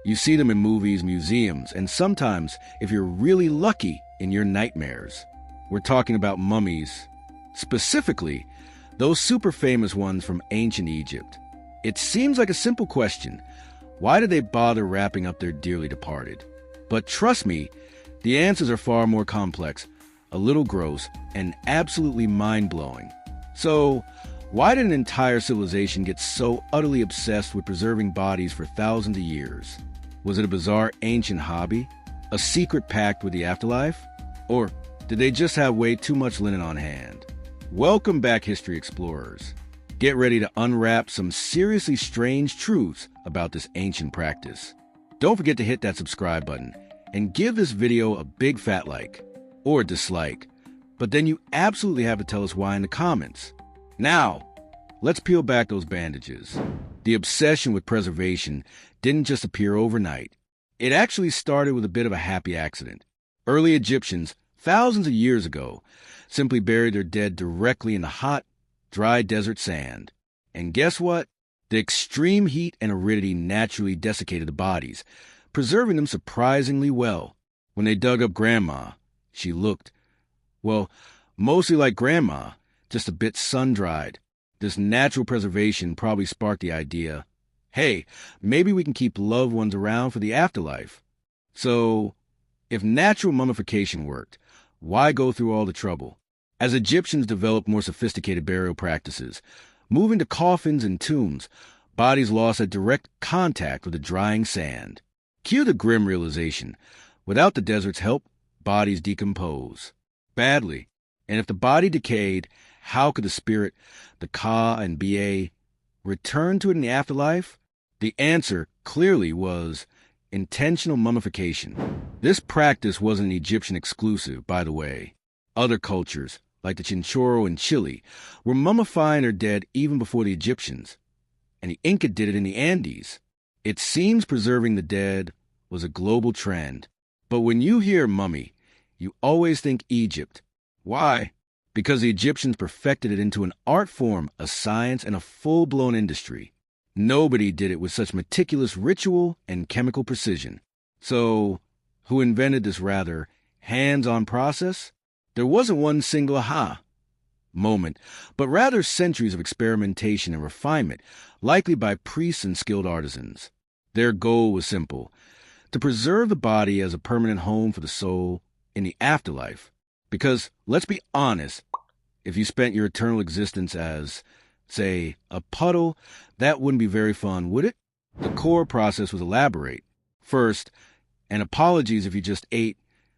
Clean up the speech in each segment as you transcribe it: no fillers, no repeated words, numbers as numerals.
You see them in movies, museums, and sometimes, if you're really lucky, in your nightmares. We're talking about mummies. Specifically, those super famous ones from ancient Egypt. It seems like a simple question. Why did they bother wrapping up their dearly departed? But trust me, the answers are far more complex, a little gross, and absolutely mind-blowing. So, why did an entire civilization get so utterly obsessed with preserving bodies for thousands of years? Was it a bizarre ancient hobby? A secret pact with the afterlife? Or did they just have way too much linen on hand? Welcome back, History Explorers. Get ready to unwrap some seriously strange truths about this ancient practice. Don't forget to hit that subscribe button and give this video a big fat like or dislike. But then you absolutely have to tell us why in the comments. Now, let's peel back those bandages. The obsession with preservation didn't just appear overnight. It actually started with a bit of a happy accident. Early Egyptians, thousands of years ago, simply buried their dead directly in the hot, dry desert sand. And guess what? The extreme heat and aridity naturally desiccated the bodies, preserving them surprisingly well. When they dug up Grandma, she looked, well, mostly like Grandma, just a bit sun-dried. This natural preservation probably sparked the idea, hey, maybe we can keep loved ones around for the afterlife. So, if natural mummification worked, why go through all the trouble? As Egyptians developed more sophisticated burial practices, moving to coffins and tombs, bodies lost a direct contact with the drying sand. Cue the grim realization, without the desert's help, bodies decompose. Badly. And if the body decayed, how could the spirit, the Ka and Ba, return to it in the afterlife? The answer clearly was intentional mummification. This practice wasn't an Egyptian exclusive, by the way. Other cultures, like the Chinchorro in Chile, were mummifying their dead even before the Egyptians. And the Inca did it in the Andes. It seems preserving the dead was a global trend. But when you hear mummy, you always think Egypt. Why? Because the Egyptians perfected it into an art form, a science, and a full-blown industry. Nobody did it with such meticulous ritual and chemical precision. So, who invented this rather hands-on process? There wasn't one single aha moment, but rather centuries of experimentation and refinement, likely by priests and skilled artisans. Their goal was simple, to preserve the body as a permanent home for the soul in the afterlife. Because, let's be honest, if you spent your eternal existence as, say, a puddle, that wouldn't be very fun, would it? The core process was elaborate. First, and apologies if you just ate,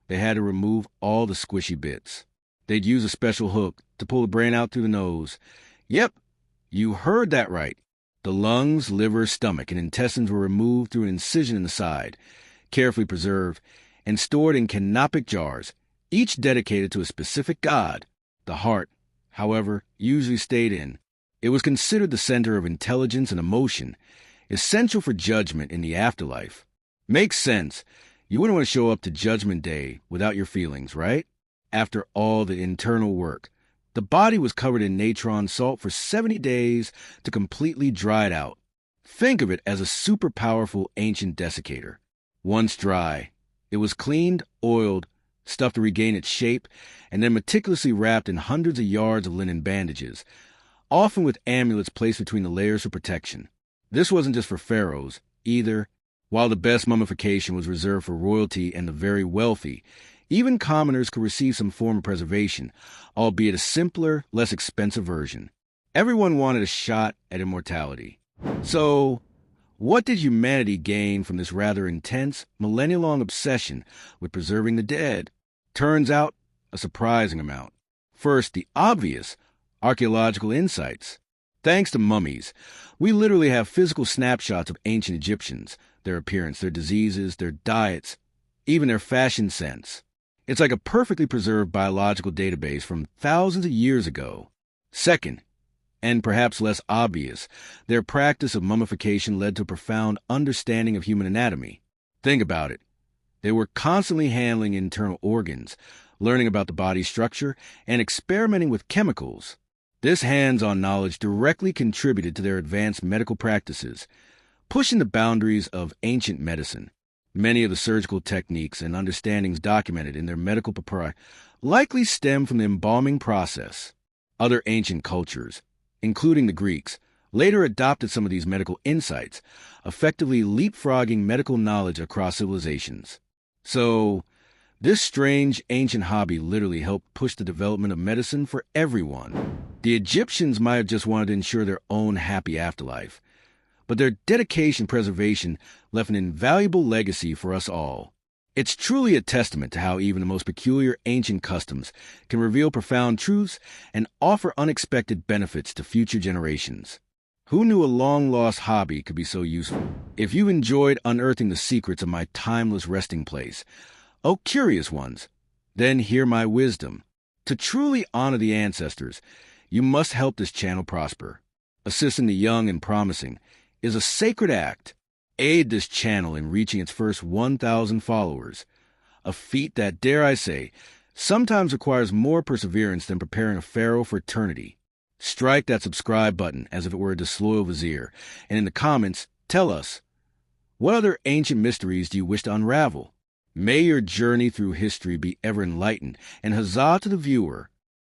they had to remove all the squishy bits. They'd use a special hook to pull the brain out through the nose. Yep, you heard that right. The lungs, liver, stomach, and intestines were removed through an incision in the side, carefully preserved, and stored in canopic jars, each dedicated to a specific god. The heart, however, usually stayed in. It was considered the center of intelligence and emotion, essential for judgment in the afterlife. Makes sense. You wouldn't want to show up to Judgment Day without your feelings, right? After all the internal work, the body was covered in natron salt for 70 days to completely dry it out. Think of it as a super powerful ancient desiccator. Once dry, it was cleaned, oiled, stuffed to regain its shape, and then meticulously wrapped in hundreds of yards of linen bandages, often with amulets placed between the layers for protection. This wasn't just for pharaohs, either. While the best mummification was reserved for royalty and the very wealthy, even commoners could receive some form of preservation, albeit a simpler, less expensive version. Everyone wanted a shot at immortality. So, what did humanity gain from this rather intense, millennia-long obsession with preserving the dead? Turns out, a surprising amount. First, the obvious, archaeological insights. Thanks to mummies, we literally have physical snapshots of ancient Egyptians, their appearance, their diseases, their diets, even their fashion sense. It's like a perfectly preserved biological database from thousands of years ago. Second, and perhaps less obvious, their practice of mummification led to a profound understanding of human anatomy. Think about it. They were constantly handling internal organs, learning about the body's structure, and experimenting with chemicals. This hands-on knowledge directly contributed to their advanced medical practices. pushing the boundaries of ancient medicine. Many of the surgical techniques and understandings documented in their medical papyri likely stem from the embalming process. Other ancient cultures, including the Greeks, later adopted some of these medical insights, effectively leapfrogging medical knowledge across civilizations. So, this strange ancient hobby literally helped push the development of medicine for everyone. The Egyptians might have just wanted to ensure their own happy afterlife, but their dedication to preservation left an invaluable legacy for us all. It's truly a testament to how even the most peculiar ancient customs can reveal profound truths and offer unexpected benefits to future generations. Who knew a long-lost hobby could be so useful? If you enjoyed unearthing the secrets of my timeless resting place, oh curious ones, then hear my wisdom. To truly honor the ancestors, you must help this channel prosper. Assisting the young and promising is a sacred act. Aid this channel in reaching its first 1,000 followers, a feat that, dare I say, sometimes requires more perseverance than preparing a pharaoh for eternity. Strike that subscribe button as if it were a disloyal vizier, and in the comments, tell us, what other ancient mysteries do you wish to unravel? May your journey through history be ever enlightened, and huzzah to the viewer